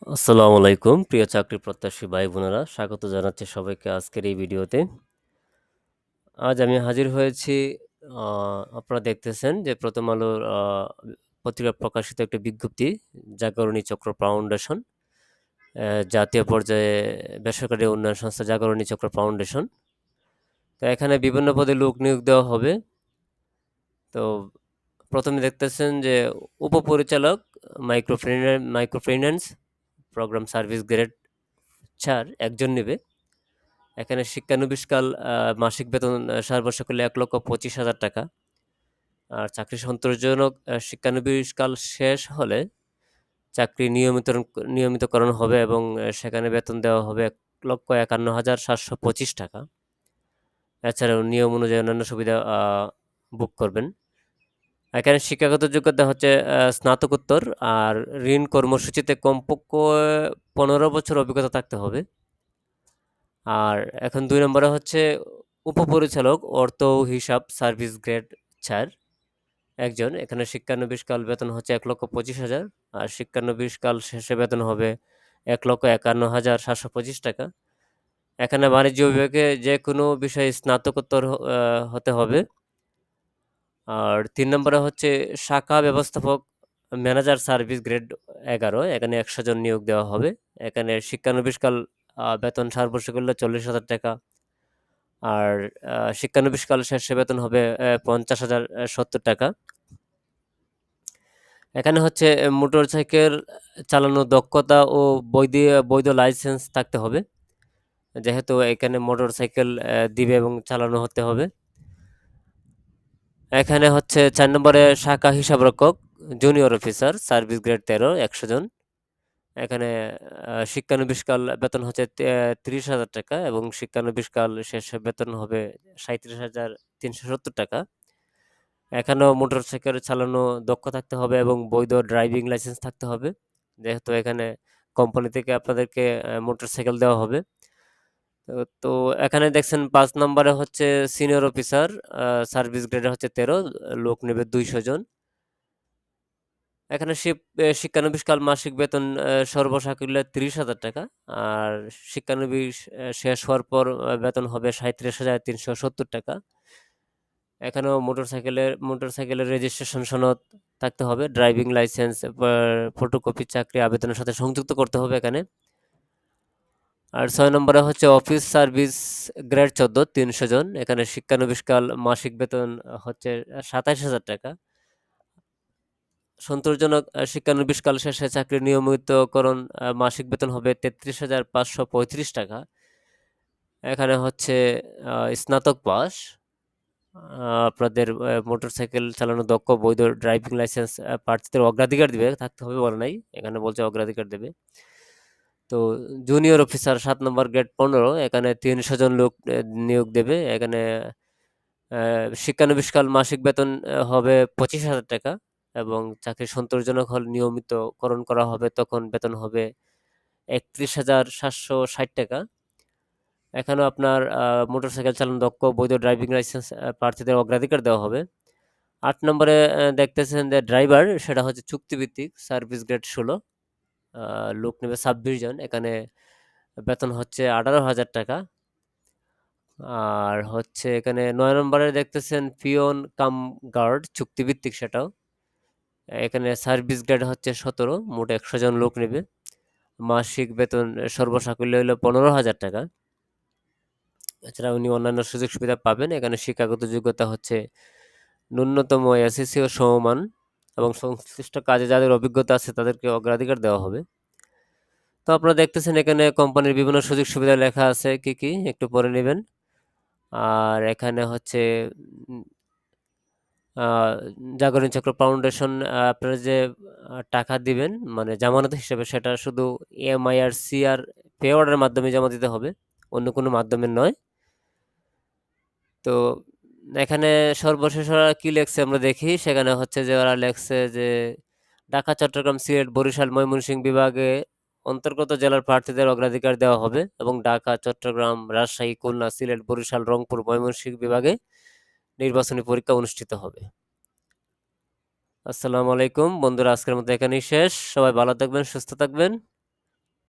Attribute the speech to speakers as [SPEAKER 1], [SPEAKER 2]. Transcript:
[SPEAKER 1] আসসালামু আলাইকুম প্রিয় চাকরি প্রত্যাশী ভাই বোনেরা, স্বাগত জানাচ্ছি সবাইকে আজকের এই ভিডিওতে। আজ আমি হাজির হয়েছি। আপনারা দেখতেছেন যে প্রথম আলোর পত্রিকায় প্রকাশিত একটি বিজ্ঞপ্তি, জাগরণী চক্র ফাউন্ডেশন, জাতীয় পর্যায়ে বেসরকারি উন্নয়ন সংস্থা জাগরণী চক্র ফাউন্ডেশন। তো এখানে বিভিন্ন পদে লোক নিয়োগ দেওয়া হবে। তো প্রথমে দেখতেছেন যে উপপরিচালক মাইক্রোফিন্যান্স প্রোগ্রাম সার্ভিস গ্রেড ৪ একজন নেবে। এখানে শিক্ষানবিশকাল মাসিক বেতন সর্বসকলে ১,২৫,০০০ টাকা। আর চাকরি সন্তোষজনক শিক্ষানবিশকাল শেষ হলে চাকরি নিয়মিতকরণ হবে এবং সেখানে বেতন দেওয়া হবে ১,৫১,৭২৫ টাকা। এছাড়াও নিয়ম অনুযায়ী অন্যান্য সুবিধা ভোগ করবেন। এখানে শিক্ষাগত যোগ্যতা হচ্ছে স্নাতকোত্তর, আর ঋণ কর্মসূচিতে কমপক্ষে ১৫ বছর অভিজ্ঞতা থাকতে হবে। আর এখন ২ নম্বরে হচ্ছে উপপরিচালক অর্থ ও হিসাব সার্ভিস গ্রেড ৪ একজন। এখানে শিক্ষানবিশকাল বেতন হচ্ছে ১,২৫,০০০, আর শিক্ষানবিশকাল শেষে বেতন হবে ১,৫১,৭২৫ টাকা। এখানে বাণিজ্য বিভাগে যেকোনো বিষয়ে স্নাতকোত্তর হতে হবে। আর ৩ নম্বরে হচ্ছে শাখা ব্যবস্থাপক ম্যানেজার সার্ভিস গ্রেড ১১, এখানে ১০০ জন নিয়োগ দেওয়া হবে। এখানে শিক্ষানবিশকাল বেতন সর্বশেষ ৪০,০০০ টাকা। আর শিক্ষানবিশকাল শেষে বেতন হবে ৫০,০৭০ টাকা। এখানে হচ্ছে মোটরসাইকেল চালানোর দক্ষতা ও বৈধ লাইসেন্স থাকতে হবে, যেহেতু এখানে মোটরসাইকেল দিবে এবং চালানো হতে হবে। এখানে হচ্ছে ৪ নম্বরে শাখা হিসাবরক্ষক জুনিয়র অফিসার সার্ভিস গ্রেড ১৩ ১০০ জন। এখানে শিক্ষানবিশকাল বেতন হচ্ছে ৩০,০০০ টাকা এবং শিক্ষানবিশকাল শেষে বেতন হবে ৩৭,৩৭০ টাকা। এখানেও মোটরসাইকেল চালানো দক্ষ থাকতে হবে এবং বৈধ ড্রাইভিং লাইসেন্স থাকতে হবে, যেহেতু এখানে কোম্পানি থেকে আপনাদেরকে মোটরসাইকেল দেওয়া হবে। তো এখানে দেখছেন ৫ নম্বরে হচ্ছে সিনিয়র অফিসার সার্ভিস গ্রেড হচ্ছে ১৩, লোক নেবে ২০০ জন। এখানে শিক্ষানবিশকাল মাসিক বেতন সর্বসাকুল্যে ৩০,০০০ টাকা। আর শিক্ষানবিশ শেষ হওয়ার পর বেতন হবে ৩৭,৩৭০ টাকা। এখানেও মোটরসাইকেলের রেজিস্ট্রেশন সনদ থাকতে হবে, ড্রাইভিং লাইসেন্স, ফটোকপি চাকরি আবেদনের সাথে সংযুক্ত করতে হবে এখানে। আর ৬ নম্বরে হচ্ছে অফিস সার্ভিস গ্রেড ১৪ ৩০০ জন। এখানে শিক্ষানবিশকাল মাসিক বেতন হচ্ছে ২৭,০০০ টাকা। সন্তোষজনক শিক্ষানবিশকাল শেষে চাকরির নিয়মিতকরণ মাসিক বেতন হবে ৩৩,৫৩৫ টাকা। এখানে হচ্ছে স্নাতক পাস, আপনাদের মোটরসাইকেল চালানো দক্ষ, বৈধ ড্রাইভিং লাইসেন্স প্রার্থীদের অগ্রাধিকার দিবে, থাকতে হবে বলে নাই, এখানে বলছে অগ্রাধিকার দেবে। তো জুনিয়র অফিসার ৭ নম্বর গ্রেড ১৫, এখানে ৩০০ জন লোক নিয়োগ দেবে। এখানে শিক্ষানবিশকাল মাসিক বেতন হবে ২৫,০০০ টাকা এবং চাকরি সন্তোষজনক হলে নিয়মিতকরণ করা হবে, তখন বেতন হবে ৩১,৭৬০ টাকা। এখানেও আপনার মোটরসাইকেল চালানো দক্ষ, বৈধ ড্রাইভিং লাইসেন্স প্রার্থীদের অগ্রাধিকার দেওয়া হবে। ৮ নম্বরে দেখতেছেন যে ড্রাইভার, সেটা হচ্ছে চুক্তিভিত্তিক সার্ভিস গ্রেড ১৬, লোক নেবে ২৬ জন। এখানে বেতন হচ্ছে ১৮,০০০ টাকা। আর হচ্ছে এখানে ৯ নম্বরে দেখতেছেন পিয়ন কাম গার্ড চুক্তিভিত্তিক, সেটাও। এখানে সার্ভিস গ্রেড হচ্ছে ১৭, মোট ১০০ জন লোক নেবে। মাসিক বেতন সর্বসাকুল্য হলো ১৫,০০০ টাকা। এছাড়া উনি অন্যান্য সুযোগ সুবিধা পাবেন। এখানে শিক্ষাগত যোগ্যতা হচ্ছে ন্যূনতম এসএসসি ও সমমান, এবং সংশ্লিষ্ট কাজে যাদের অভিজ্ঞতা আছে তাদেরকে অগ্রাধিকার দেওয়া হবে। তো আপনারা দেখতেছেন এখানে কোম্পানির বিভিন্ন সুযোগ সুবিধা লেখা আছে, কি কি একটু পড়ে নেবেন। আর এখানে হচ্ছে জাগরণী চক্র ফাউন্ডেশন আপনারা যে টাকা দিবেন মানে জামানত হিসেবে, সেটা শুধু এমআইআরসিআর পে অর্ডারের মাধ্যমে জমা দিতে হবে, অন্য কোনো মাধ্যমে নয়। তো এখানে সর্বশেষ ওরা কি লেখছে আমরা দেখি। সেখানে হচ্ছে যে ওরা লেখছে যে ঢাকা, চট্টগ্রাম, সিলেট, বরিশাল, ময়মনসিংহ বিভাগে অন্তর্গত জেলার প্রার্থীদের অগ্রাধিকার দেওয়া হবে এবং ঢাকা, চট্টগ্রাম, রাজশাহী, খুলনা, সিলেট, বরিশাল, রংপুর, ময়মনসিংহ বিভাগে নির্বাচনী পরীক্ষা অনুষ্ঠিত হবে। আসসালামু আলাইকুম বন্ধুরা, আজকের মতো এখানেই শেষ। সবাই ভালো থাকবেন, সুস্থ থাকবেন।